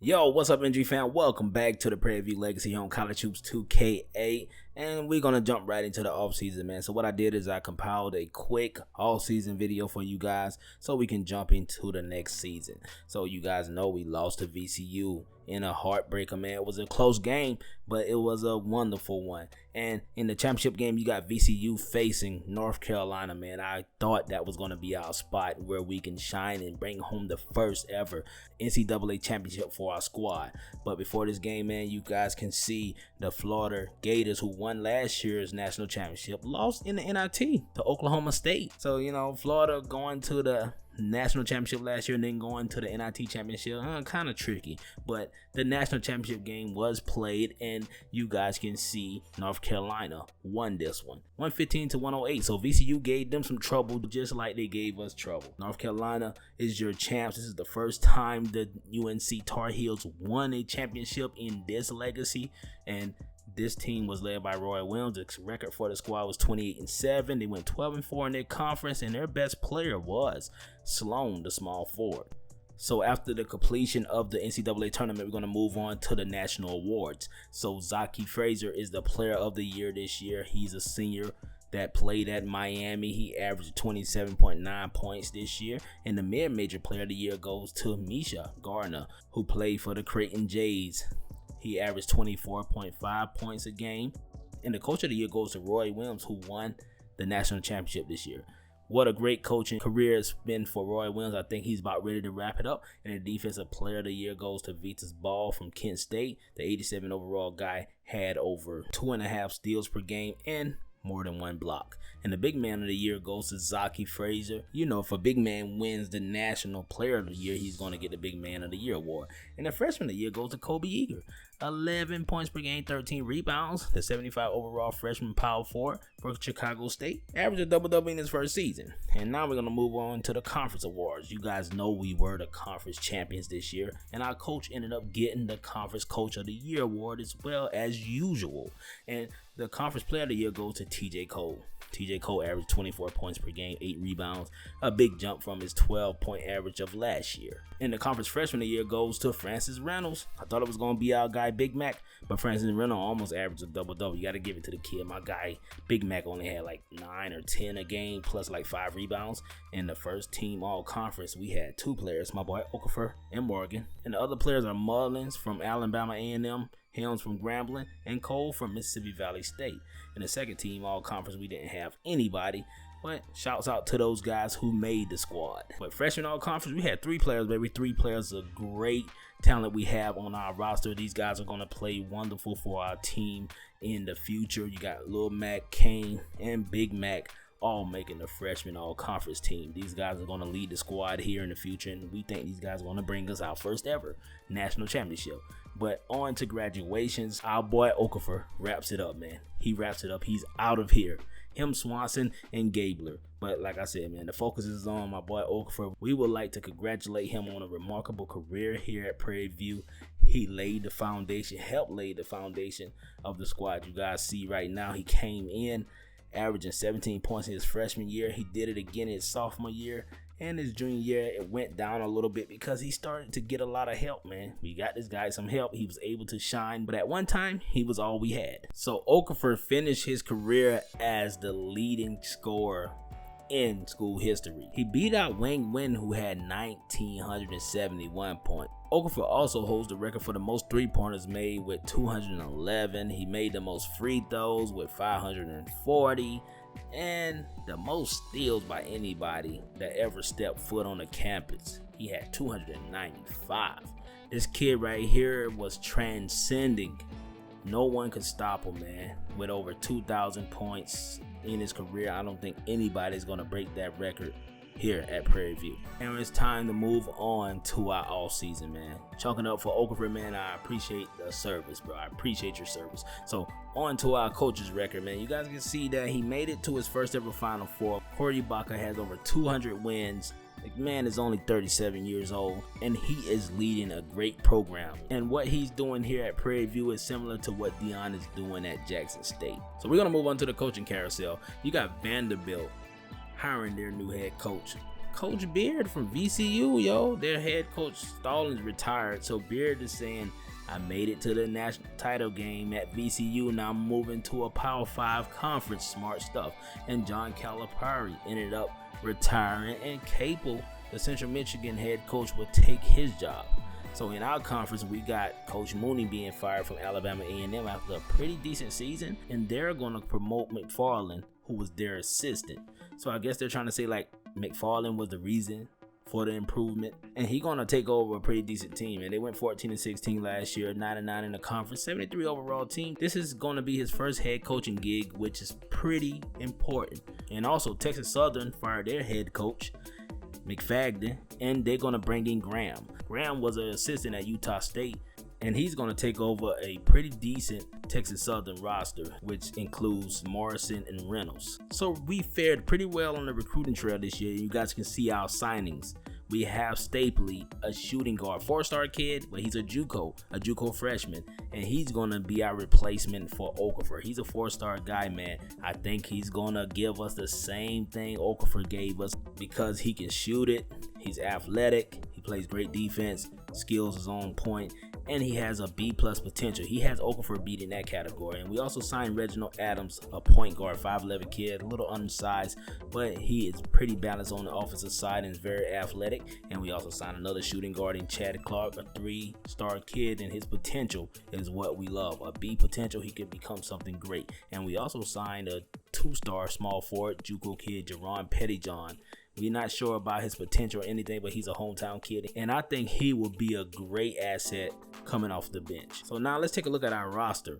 Yo, what's up, NG fam? Welcome back to the Prairie Legacy here on College Hoops 2K8, and we're gonna jump right into the offseason, man. So what I did is I compiled a quick all-season video for you guys so we can jump into the next season. So you guys know we lost to VCU in a heartbreaker, man. It was a close game, but it was a wonderful one. And in the championship game, you got VCU facing North Carolina, man. I thought that was going to be our spot where we can shine and bring home the first ever NCAA championship for our squad. But before this game, man, you guys can see the Florida Gators, who won last year's national championship, lost in the NIT to Oklahoma State. So, you know, Florida going to the national championship last year and then going to the NIT championship, kind of tricky. But the national championship game was played, and you guys can see North Carolina won this one 115 to 108. So VCU gave them some trouble just like they gave us trouble. North Carolina is your champs. This is the first time the UNC Tar Heels won a championship in this legacy, and this team was led by Roy Williams. The record for the squad was 28-7. They went 12-4 in their conference, and their best player was Sloan, the small forward. So after the completion of the NCAA tournament, we're going to move on to the national awards. So Zaki Frazier is the player of the year this year. He's a senior that played at Miami. He averaged 27.9 points this year. And the mid-major player of the year goes to Misha Gardner, who played for the Creighton Jays. He averaged 24.5 points a game. And the coach of the year goes to Roy Williams, who won the national championship this year. What a great coaching career it's been for Roy Williams. I think he's about ready to wrap it up. And the defensive player of the year goes to Vitas Ball from Kent State. The 87 overall guy had over 2.5 steals per game and more than one block. And the big man of the year goes to Zaki Frazier. You know, if a big man wins the national player of the year, he's going to get the big man of the year award. And the freshman of the year goes to Kobe Eager. 11 points per game, 13 rebounds. The 75 overall freshman power forward for Chicago State. Averaged a double-double in his first season. And now we're going to move on to the conference awards. You guys know we were the conference champions this year, and our coach ended up getting the conference coach of the year award as well as usual. And the conference player of the year goes to TJ Cole. TJ Cole averaged 24 points per game, 8 rebounds, a big jump from his 12-point average of last year. And the conference freshman of the year goes to Francis Reynolds. I thought it was going to be our guy Big Mac, but Francis Reynolds almost averaged a double-double. You got to give it to the kid. My guy Big Mac only had like 9 or 10 a game plus like 5 rebounds. In the first team all-conference, we had 2 players, my boy OKAFOR and Morgan. And the other players are Mullins from Alabama A&M, Helms from Grambling, and Cole from Mississippi Valley State. In the second team all-conference, we didn't have anybody, but shouts out to those guys who made the squad. But freshman all-conference, we had 3 players, baby. 3 players of great talent we have on our roster. These guys are going to play wonderful for our team in the future. You got Lil Mac, Kane, and Big Mac all making the freshman all-conference team. These guys are going to lead the squad here in the future, and we think these guys are going to bring us our first ever national championship. But on to graduations. Our boy OKAFOR wraps it up, man. He wraps it up. He's out of here. Him, Swanson, and Gabler. But like I said, man, the focus is on my boy OKAFOR. We would like to congratulate him on a remarkable career here at Prairie View. He laid the foundation, helped lay the foundation of the squad. You guys see right now, he came in averaging 17 points in his freshman year. He did it again in his sophomore year. And his junior year, it went down a little bit because he started to get a lot of help, man. We got this guy some help. He was able to shine, but at one time, he was all we had. So OKAFOR finished his career as the leading scorer in school history. He beat out Wayne Wynn, who had 1,971 points. OKAFOR also holds the record for the most three-pointers made with 211. He made the most free throws with 540. And the most steals by anybody that ever stepped foot on the campus. He had 295. This kid right here was transcending. No one could stop him, man. With over 2,000 points in his career, I don't think anybody's going to break that record here at Prairie View. And it's time to move on to our all season, man. Chalking up for OKAFOR, man. I appreciate the service, bro. I appreciate your service. So on to our coach's record, man. You guys can see that he made it to his first ever Final Four. Corey Baca has over 200 wins. The man is only 37 years old, and he is leading a great program. And what he's doing here at Prairie View is similar to what Dion is doing at Jackson State. So we're going to move on to the coaching carousel. You got Vanderbilt hiring their new head coach, Coach Beard from VCU, yo. Their head coach Stallings retired, so Beard is saying, I made it to the national title game at VCU. Now I'm moving to a Power 5 conference. Smart stuff. And John Calipari ended up retiring, and Capel, the Central Michigan head coach, would take his job. So in our conference, we got Coach Mooney being fired from Alabama A&M after a pretty decent season, and they're going to promote McFarland, who was their assistant. So I guess they're trying to say like McFarland was the reason for the improvement, and he's gonna take over a pretty decent team. And they went 14-16 last year, 9-9 in the conference, 73 overall team. This is gonna be his first head coaching gig, which is pretty important. And also Texas Southern fired their head coach McFadden, and they're gonna bring in Graham. Graham was an assistant at Utah State, and he's going to take over a pretty decent Texas Southern roster, which includes Morrison and Reynolds. So we fared pretty well on the recruiting trail this year. You guys can see our signings. We have Stapley, a shooting guard, 4-star kid, but he's a JUCO freshman, and he's going to be our replacement for OKAFOR. He's a 4-star guy, man. I think he's going to give us the same thing OKAFOR gave us because he can shoot it, he's athletic, he plays great defense, skills is on point, and he has a B+ potential. He has OKAFOR beat in that category. And we also signed Reginald Adams, a point guard, 5'11" kid, a little undersized, but he is pretty balanced on the offensive side and is very athletic. And we also signed another shooting guard in Chad Clark, a 3-star kid, and his potential is what we love. A B potential, he could become something great. And we also signed a 2-star small forward, JUCO kid, Jerron Pettyjohn. We're not sure about his potential or anything, but he's a hometown kid, and I think he will be a great asset coming off the bench. So now let's take a look at our roster.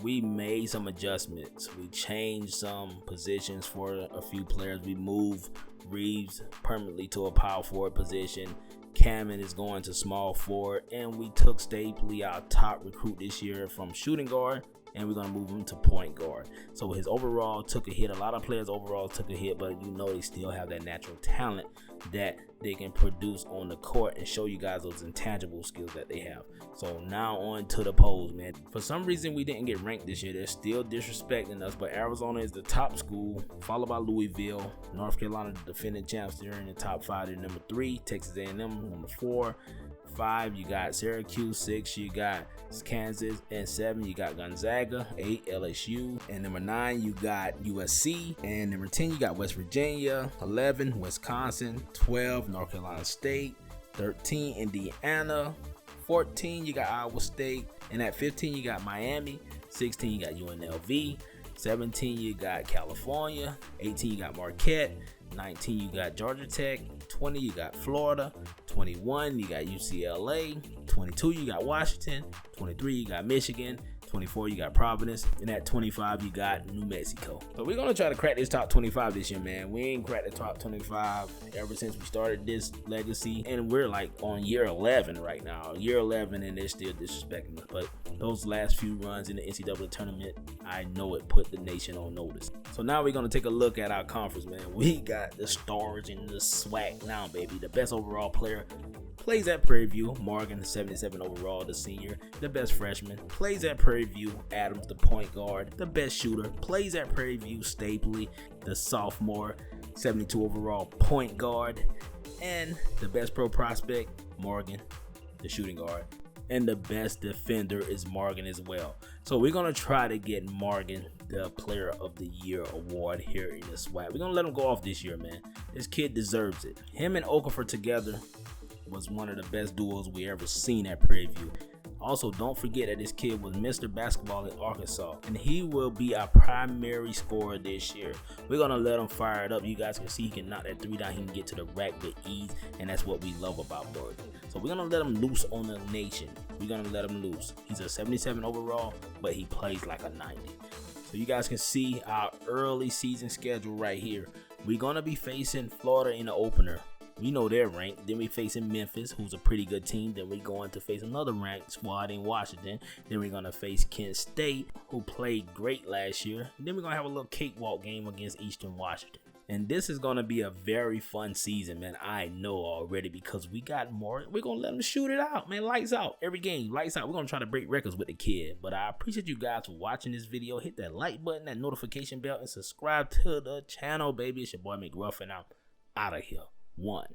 We made some adjustments. We changed some positions for a few players. We moved Reeves permanently to a power forward position. Cameron is going to small forward, and we took Stapley, our top recruit this year, from shooting guard, and we're going to move him to point guard. So his overall took a hit. A lot of players overall took a hit, but you know they still have that natural talent that they can produce on the court and show you guys those intangible skills that they have. So now on to the polls, man. For some reason, we didn't get ranked this year. They're still disrespecting us, but Arizona is the top school, followed by Louisville. North Carolina, the defending champs, they're in the top 5. They're number 3. Texas A&M, number 4. 5, you got Syracuse. 6, you got Kansas. And 7, you got Gonzaga. 8, LSU. And number 9, you got USC. And number 10, you got West Virginia. 11, Wisconsin. 12, North Carolina State. 13, Indiana. 14, you got Iowa State. And at 15, you got Miami. 16, you got UNLV. 17, you got California. 18, you got Marquette. 19, you got Georgia Tech. 20, you got Florida. 21, you got UCLA. 22, you got Washington. 23, you got Michigan. 24, you got Providence. And at 25, you got New Mexico. So we're going to try to crack this top 25 this year, man. We ain't cracked the top 25 ever since we started this legacy. And we're like on year 11 right now. Year 11, and they're still disrespecting us. But those last few runs in the NCAA tournament, I know it put the nation on notice. So now we're going to take a look at our conference, man. We got the stars and the swag now, baby. The best overall player plays at Prairie View. Morgan, 77 overall, the senior. The best freshman plays at Prairie View. Adams, the point guard. The best shooter plays at Prairie View. Stapley, the sophomore, 72 overall point guard. And the best pro prospect, Morgan, the shooting guard. And the best defender is Morgan as well. So we're going to try to get Morgan the Player of the Year award here in the SWAC. We're going to let him go off this year, man. This kid deserves it. Him and OKAFOR together was one of the best duos we ever seen at Prairie View. Also, don't forget that this kid was Mr. Basketball in Arkansas, and he will be our primary scorer this year. We're going to let him fire it up. You guys can see he can knock that 3 down. He can get to the rack with ease, and that's what we love about Morgan. So we're going to let him loose on the nation. We're going to let him loose. He's a 77 overall, but he plays like a 90. So you guys can see our early season schedule right here. We're going to be facing Florida in the opener. We know they're ranked. Then we facing Memphis, who's a pretty good team. Then we're going to face another ranked squad in Washington. Then we're going to face Kent State, who played great last year. And then we're going to have a little cakewalk game against Eastern Washington. And this is going to be a very fun season, man. I know already because we got more. We're going to let them shoot it out, man. Lights out. Every game, lights out. We're going to try to break records with the kid. But I appreciate you guys for watching this video. Hit that like button, that notification bell, and subscribe to the channel, baby. It's your boy McGruff, and I'm out of here. one.